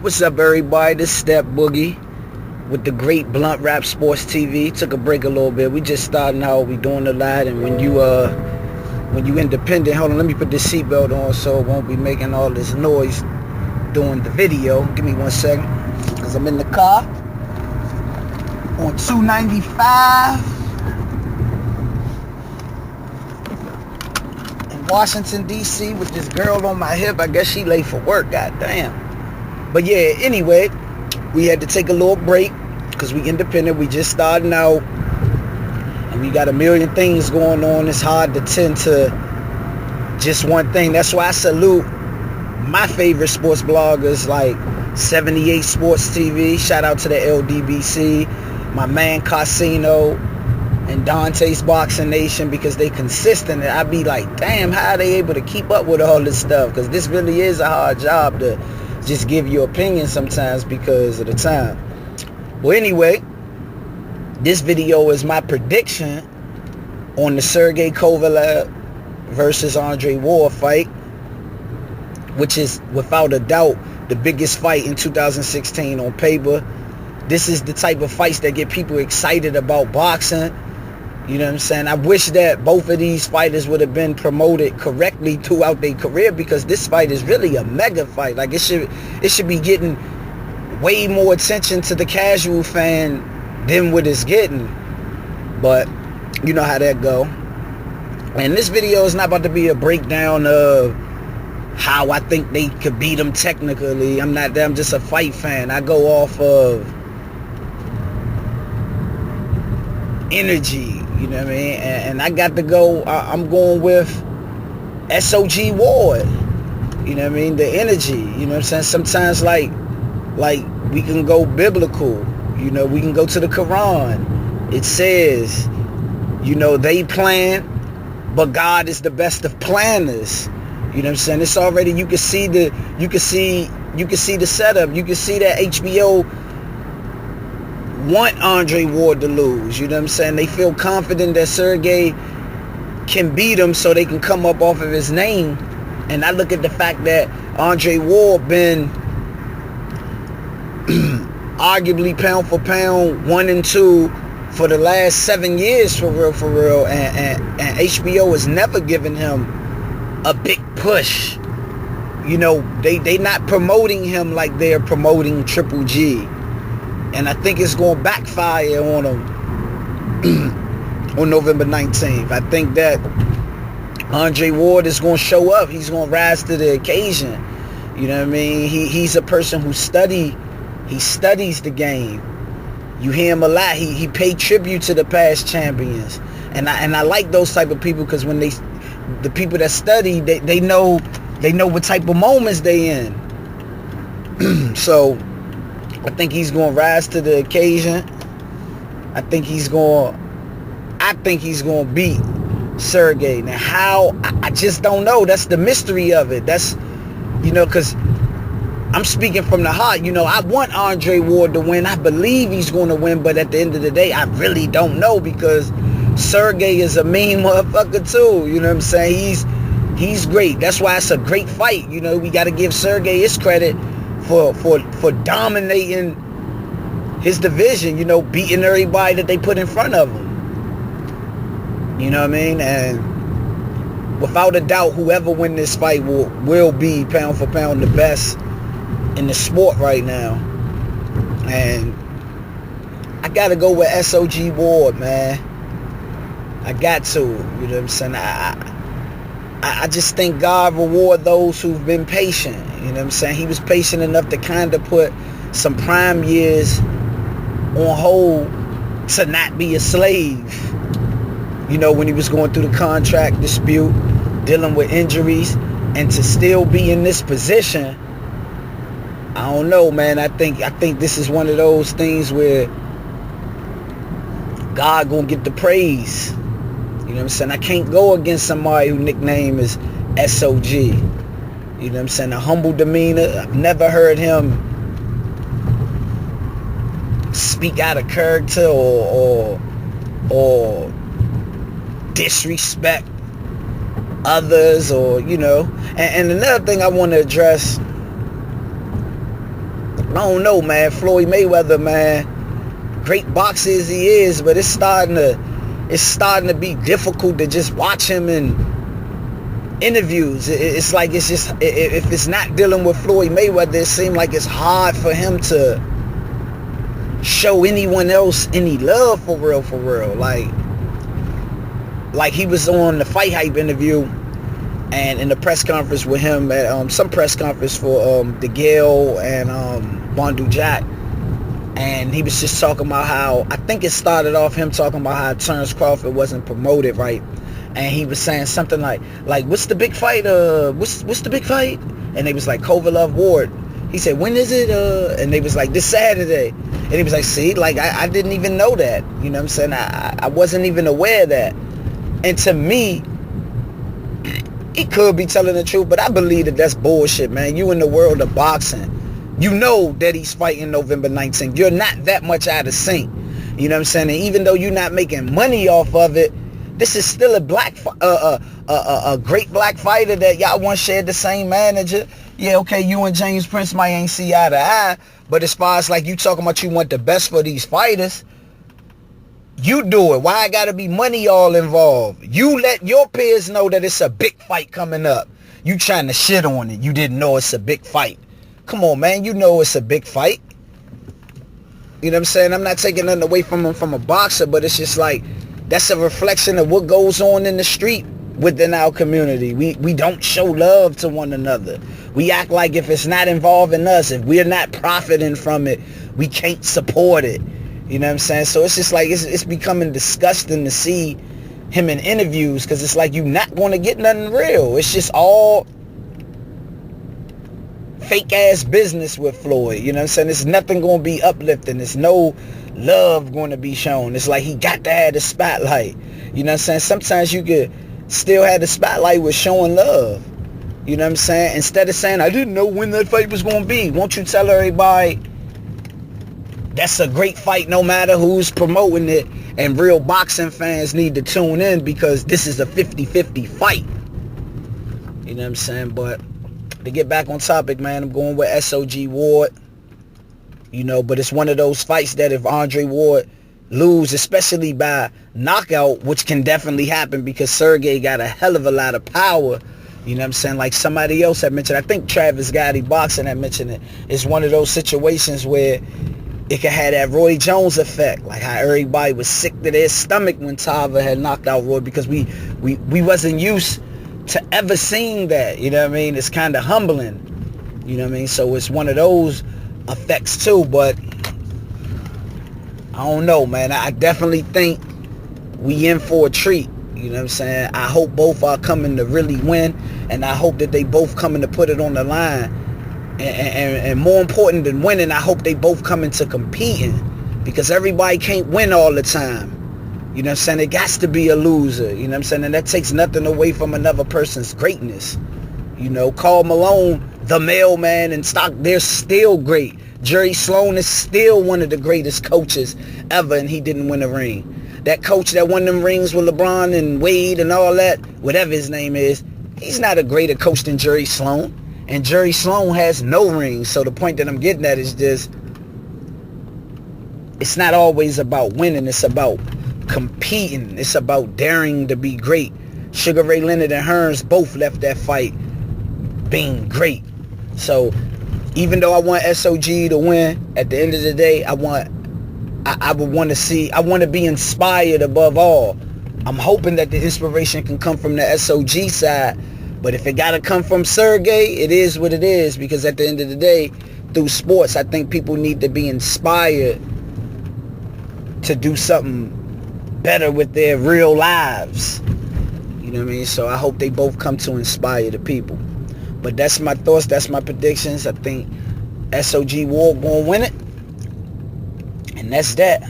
What's up, everybody? This Step Boogie with the great BluntRap Sports TV. Took a break a little bit. We just starting out. We doing a lot, and when you independent, hold on, let me put this seatbelt on so it won't be making all this noise doing the video. Give me 1 second, cause I'm in the car on 295 in Washington D.C. with this girl on my hip. I guess she late for work. God damn. But yeah, anyway, we had to take a little break because we independent. We just starting out and we got a million things going on. It's hard to tend to just one thing. That's why I salute my favorite sports bloggers like 78 Sports TV. Shout out to the LDBC, my man Casino, and Dante's Boxing Nation, because they consistent. And I be like, damn, how are they able to keep up with all this stuff? Because this really is a hard job to just give your opinion sometimes because of the time. Well, anyway, this video is my prediction on the Sergey Kovalev versus Andre Ward fight, which is without a doubt the biggest fight in 2016 on paper. This is the type of fights that get people excited about boxing. You know what I'm saying? I wish that both of these fighters would have been promoted correctly throughout their career, because this fight is really a mega fight. Like, it should be getting way more attention to the casual fan than what it's getting. But you know how that go. And this video is not about to be a breakdown of how I think they could beat them technically. I'm not that. I'm just a fight fan. I go off of energy. You know what I mean? And I got to go, I'm going with SOG Ward. You know what I mean? The energy. You know what I'm saying? Sometimes like we can go biblical. You know, we can go to the Quran. It says, you know, they plan, but God is the best of planners. You know what I'm saying? It's already, you can see the setup. You can see that HBO want Andre Ward to lose. You know what I'm saying? They feel confident that Sergey can beat him so they can come up off of his name. And I look at the fact that Andre Ward been arguably pound for pound 1 and 2 for the last 7 years, for real. And HBO has never given him a big push. You know, they not promoting him like they're promoting Triple G. And I think it's going to backfire on him on November 19th. I think that Andre Ward is going to show up. He's going to rise to the occasion. You know what I mean? He's a person who studies the game. You hear him a lot. He paid tribute to the past champions. And I like those type of people, because when the people that study, they know what type of moments they in. So I think he's going to rise to the occasion. I think he's going to beat Sergey. Now how, I just don't know. That's the mystery of it. That's, you know, because I'm speaking from the heart. You know, I want Andre Ward to win. I believe he's going to win, but at the end of the day, I really don't know, because Sergey is a mean motherfucker too. You know what I'm saying? He's great. That's why it's a great fight. You know, we got to give Sergey his credit for dominating his division, you know, beating everybody that they put in front of him. You know what I mean? And without a doubt, whoever win this fight will be pound for pound the best in the sport right now. And I gotta go with SOG Ward, man. I got to. You know what I'm saying? I just think God reward those who've been patient. You know what I'm saying? He was patient enough to kind of put some prime years on hold to not be a slave. You know, when he was going through the contract dispute, dealing with injuries, and to still be in this position, I don't know, man. I think this is one of those things where God gonna get the praise. You know what I'm saying? I can't go against somebody whose nickname is SOG. You know what I'm saying? A humble demeanor. I've never heard him speak out of character or disrespect others, or, you know. And another thing I want to address I don't know, man. Floyd Mayweather, man, great boxer as he is, but it's starting to be difficult to just watch him in interviews. It's like it's just, if it's not dealing with Floyd Mayweather, it seems like it's hard for him to show anyone else any love for real. Like he was on the Fight Hype interview, and in the press conference with him at some press conference for DeGale and Bondu Jack, and he was just talking about how, I think it started off him talking about how Terrence Crawford wasn't promoted right, and he was saying something like what's the big fight, what's the big fight, and they was like Kovalev Ward. He said, when is it? And they was like, this Saturday. And he was like, see, like I didn't even know that, you know what I'm saying? I wasn't even aware of that. And to me, he could be telling the truth, but I believe that that's bullshit, man. You in the world of boxing, you know that he's fighting November 19th. You're not that much out of sync. You know what I'm saying? And even though you're not making money off of it, this is still a great black fighter that y'all once shared the same manager. Yeah, okay, you and James Prince might ain't see eye to eye, but as far as like you talking about you want the best for these fighters, you do it. Why I gotta be money all involved? You let your peers know that it's a big fight coming up. You trying to shit on it. You didn't know it's a big fight. Come on, man. You know it's a big fight. You know what I'm saying? I'm not taking nothing away from him from a boxer, but it's just like, that's a reflection of what goes on in the street within our community. We don't show love to one another. We act like if it's not involving us, if we're not profiting from it, we can't support it. You know what I'm saying? So it's just like, it's becoming disgusting to see him in interviews, because it's like you're not going to get nothing real. It's just all fake ass business with Floyd. You know what I'm saying? There's nothing going to be uplifting. There's no love going to be shown. It's like he got to have the spotlight. You know what I'm saying? Sometimes you could still have the spotlight with showing love. You know what I'm saying? Instead of saying, I didn't know when that fight was going to be. Won't you tell everybody that's a great fight no matter who's promoting it, and real boxing fans need to tune in because this is a 50-50 fight. You know what I'm saying? But to get back on topic, man, I'm going with SOG Ward. You know, but it's one of those fights that if Andre Ward lose, especially by knockout, which can definitely happen because Sergey got a hell of a lot of power. You know what I'm saying? Like somebody else had mentioned, I think Travis Gotti Boxing had mentioned it. It's one of those situations where it could have that Roy Jones effect, like how everybody was sick to their stomach when Tava had knocked out Roy, because we wasn't used to ever seeing that. You know what I mean? It's kind of humbling. You know what I mean? So it's one of those effects too, but I don't know, man. I definitely think we in for a treat. You know what I'm saying? I hope both are coming to really win, and I hope that they both coming to put it on the line. And more important than winning, I hope they both come into competing, because everybody can't win all the time. You know what I'm saying? It got to be a loser. You know what I'm saying? And that takes nothing away from another person's greatness. You know, Karl Malone, the mailman, and Stock, they're still great. Jerry Sloan is still one of the greatest coaches ever, and he didn't win a ring. That coach that won them rings with LeBron and Wade and all that, whatever his name is, he's not a greater coach than Jerry Sloan. And Jerry Sloan has no rings. So the point that I'm getting at is just, it's not always about winning. It's about competing. It's about daring to be great. Sugar Ray Leonard and Hearns both left that fight being great. So even though I want SOG to win, at the end of the day, I would want to be inspired above all. I'm hoping that the inspiration can come from the SOG side. But if it got to come from Sergey, it is what it is. Because at the end of the day, through sports, I think people need to be inspired to do something better with their real lives. You know what I mean? So I hope they both come to inspire the people. But that's my thoughts. That's my predictions. I think SOG Ward going to win it. And that's that.